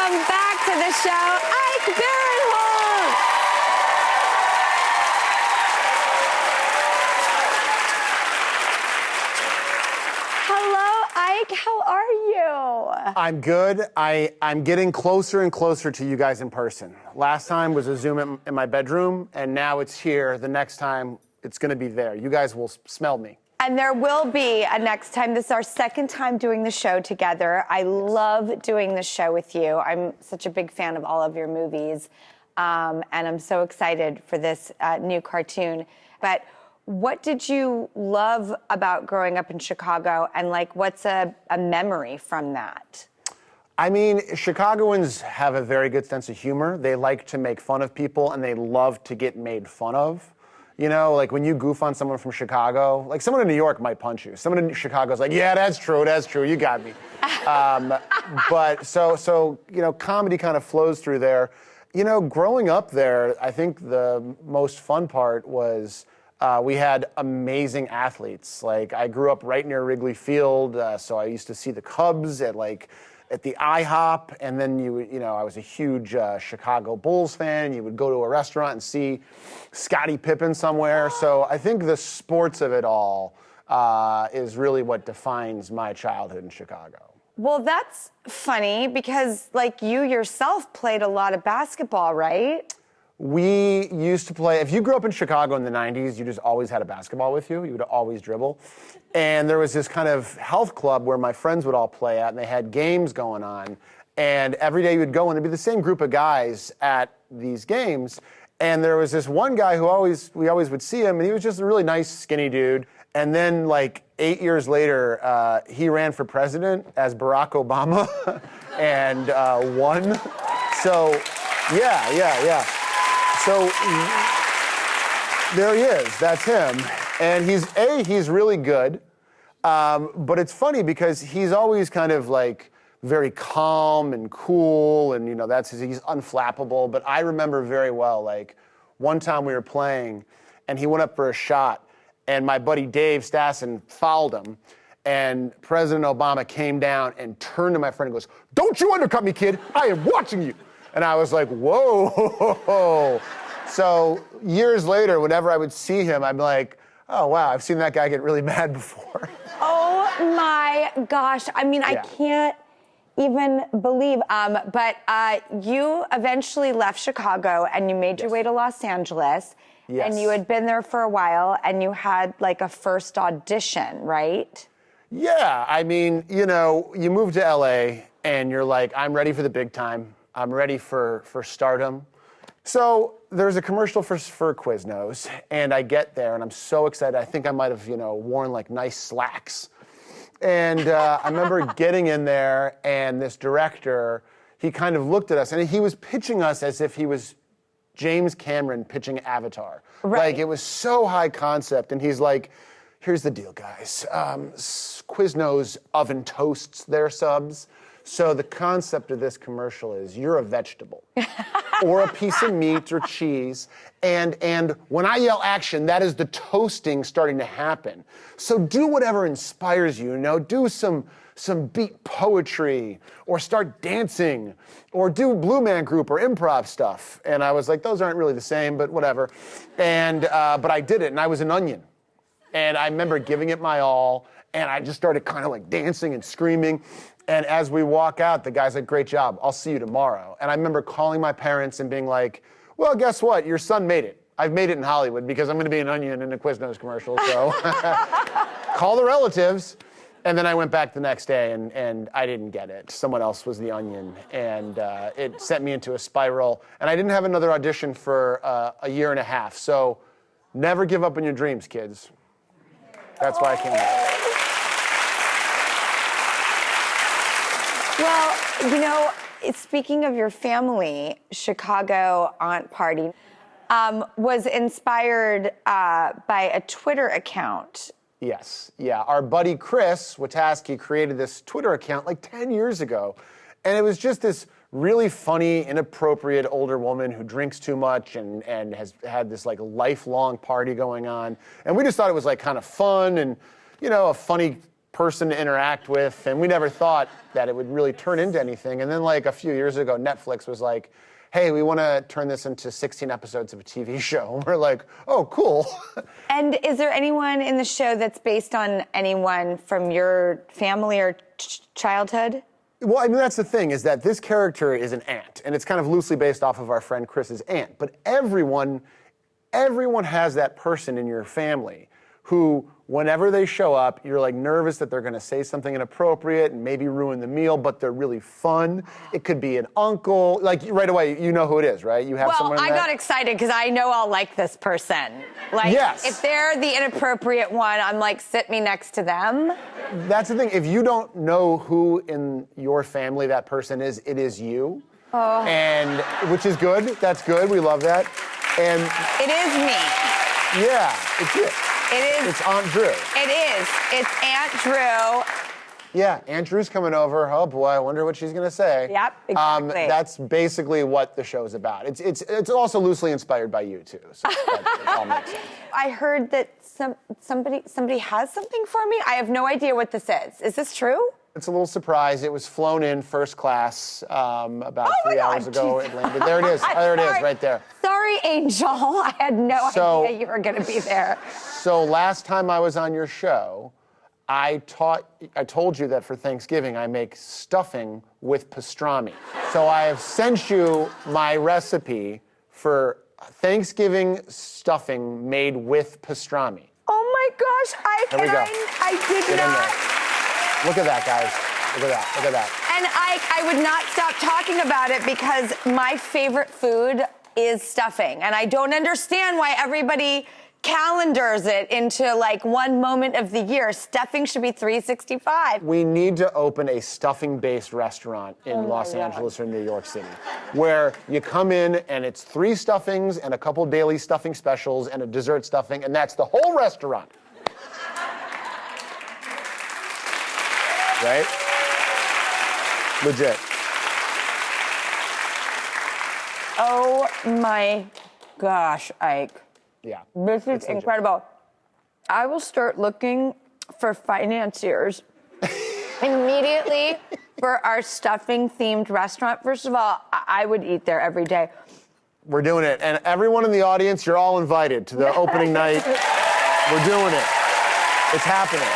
Welcome back to the show, Ike Barinholtz. Hello, Ike. How are you? I'm good. I'm getting closer and closer to you guys in person. Last time was a Zoom in my bedroom, and now it's here. The next time, it's going to be there. You guys will smell me. And there will be a next time. This is our second time doing the show together. I love doing the show with you. I'm such a big fan of all of your movies. And I'm so excited for this new cartoon. But what did you love about growing up in Chicago? And like, what's a memory from that? I mean, Chicagoans have a very good sense of humor. They like to make fun of people, and they love to get made fun of. You know, like when you goof on someone from Chicago, like someone in New York might punch you. Someone in Chicago's like, yeah, that's true, you got me. But so, you know, comedy kind of flows through there. You know, growing up there, I think the most fun part was we had amazing athletes. Like I grew up right near Wrigley Field, so I used to see the Cubs at the IHOP, and then I was a huge Chicago Bulls fan. You would go to a restaurant and see Scottie Pippen somewhere. So I think the sports of it all is really what defines my childhood in Chicago. Well, that's funny because, like, you yourself played a lot of basketball, right? We used to play, if you grew up in Chicago in the 90s, you just always had a basketball with you. You would always dribble. And there was this kind of health club where my friends would all play at, and they had games going on. And every day you would go, and it'd be the same group of guys at these games. And there was this one guy who we always would see him, and he was just a really nice, skinny dude. And then, like, 8 years later, he ran for president as Barack Obama and won. So, yeah. So there he is. That's him. And he's really good. But it's funny because he's always kind of like very calm and cool, and he's unflappable. But I remember very well, like one time we were playing and he went up for a shot, and my buddy Dave Stassen fouled him. And President Obama came down and turned to my friend and goes, "Don't you undercut me, kid. I am watching you." And I was like, whoa. So years later, whenever I would see him, I'm like, oh, wow, I've seen that guy get really mad before. Oh, my gosh. I mean, yeah. I can't even believe. But you eventually left Chicago, and you made your way to Los Angeles. Yes. And you had been there for a while, and you had, like, a first audition, right? Yeah. I mean, you move to L.A., and you're like, I'm ready for the big time. I'm ready for stardom. So there's a commercial for Quiznos, and I get there, and I'm so excited. I think I might have, worn like nice slacks. And I remember getting in there, and this director, he kind of looked at us, and he was pitching us as if he was James Cameron pitching Avatar. Right. Like, it was so high concept, and he's like, here's the deal, guys. Quiznos oven toasts their subs. So the concept of this commercial is you're a vegetable or a piece of meat or cheese, and when I yell action, that is the toasting starting to happen. So do whatever inspires you, do some beat poetry or start dancing or do Blue Man Group or improv stuff. And I was like, those aren't really the same, but whatever. And but I did it, and I was an onion. And I remember giving it my all, and I just started kind of like dancing and screaming. And as we walk out, the guy's like, great job, I'll see you tomorrow. And I remember calling my parents and being like, well, guess what? Your son made it. I've made it in Hollywood because I'm going to be an onion in a Quiznos commercial. So call the relatives. And then I went back the next day, and I didn't get it. Someone else was the onion. And it sent me into a spiral. And I didn't have another audition for a year and a half. So never give up on your dreams, kids. That's why I came back. Well, speaking of your family, Chicago Aunt Party was inspired by a Twitter account. Yes, yeah. Our buddy Chris Wataski created this Twitter account like 10 years ago. And it was just this really funny, inappropriate older woman who drinks too much and has had this like lifelong party going on. And we just thought it was like kind of fun and, a funny person to interact with, and we never thought that it would really turn into anything. And then like a few years ago, Netflix was like, hey, we want to turn this into 16 episodes of a TV show. And we're like, oh, cool. And is there anyone in the show that's based on anyone from your family or childhood? Well, I mean, that's the thing, is that this character is an aunt, and it's kind of loosely based off of our friend Chris's aunt. But everyone has that person in your family who, whenever they show up, you're like nervous that they're gonna say something inappropriate and maybe ruin the meal, but they're really fun. It could be an uncle. Like, right away, you know who it is, right? You have someone. Well, I got excited because I know I'll like this person. Like, yes. If they're the inappropriate one, I'm like, sit me next to them. That's the thing. If you don't know who in your family that person is, it is you. Oh. And which is good. That's good. We love that. And it is me. Yeah, it's you. It is. It's Aunt Drew. It is. It's Aunt Drew. Yeah, Aunt Drew's coming over. Oh boy, I wonder what she's gonna say. Yep, exactly. That's basically what the show's about. It's also loosely inspired by you too. So that all makes sense. I heard that somebody has something for me. I have no idea what this is. Is this true? It's a little surprise. It was flown in first class about 3 hours ago. It landed. There it is. There it is, right there. Sorry, Angel. I had no idea you were going to be there. So last time I was on your show, I told you that for Thanksgiving I make stuffing with pastrami. So I have sent you my recipe for Thanksgiving stuffing made with pastrami. Oh my gosh, I did not. Look at that, guys. Look at that. Look at that. And I would not stop talking about it because my favorite food is stuffing. And I don't understand why everybody calendars it into like one moment of the year. Stuffing should be 365. We need to open a stuffing-based restaurant in Los Angeles or New York City, where you come in and it's 3 stuffings and a couple daily stuffing specials and a dessert stuffing, and that's the whole restaurant. Right? Legit. Oh my gosh, Ike. Yeah. This is incredible. I will start looking for financiers immediately for our stuffing-themed restaurant. First of all, I would eat there every day. We're doing it. And everyone in the audience, you're all invited to the opening night. We're doing it. It's happening.